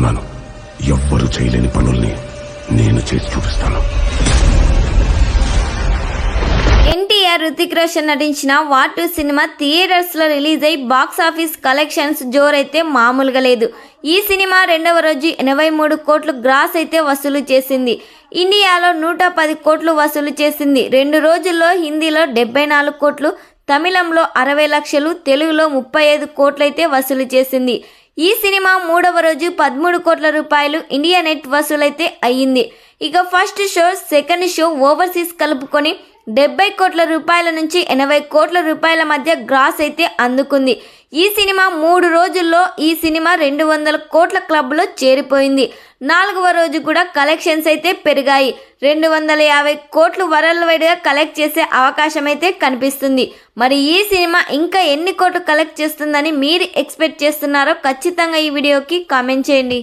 చెప్తున్నాను, ఎవ్వరూ చేయలేని పనుల్ని నేను చేసి చూపిస్తాను. ఎన్టీఆర్, రుతిక్ రోషన్ నటించిన వార్ 2 సినిమా థియేటర్స్ లో రిలీజ్ అయి బాక్స్ ఆఫీస్ కలెక్షన్స్ జోరైతే మామూలుగా లేదు. ఈ సినిమా రెండవ రోజు 83 కోట్లు గ్రాస్ అయితే వసూలు చేసింది. ఇండియాలో 110 కోట్లు వసూలు చేసింది. 2 రోజుల్లో హిందీలో 74 కోట్లు, తమిళంలో 60 లక్షలు, తెలుగులో 35 కోట్లయితే వసూలు చేసింది. ఈ సినిమా మూడవ రోజు 13 కోట్ల రూపాయలు ఇండియా నెట్ వసూలైతే అయ్యింది. ఇక first show, second show overseas కలుపుకొని 70 కోట్ల రూపాయల నుంచి 80 కోట్ల రూపాయల మధ్య గ్రాస్ అయితే అందుకుంది. ఈ సినిమా 3 రోజుల్లో ఈ సినిమా 200 కోట్ల క్లబ్లో చేరిపోయింది. 4వ రోజు కూడా కలెక్షన్స్ అయితే పెరిగాయి. 250 కోట్లు వరల్డ్ వైడ్గా కలెక్ట్ చేసే అవకాశం అయితే కనిపిస్తుంది. మరి ఈ సినిమా ఇంకా ఎన్ని కోట్లు కలెక్ట్ చేస్తుందని మీరు ఎక్స్పెక్ట్ చేస్తున్నారో ఖచ్చితంగా ఈ వీడియోకి కామెంట్ చేయండి.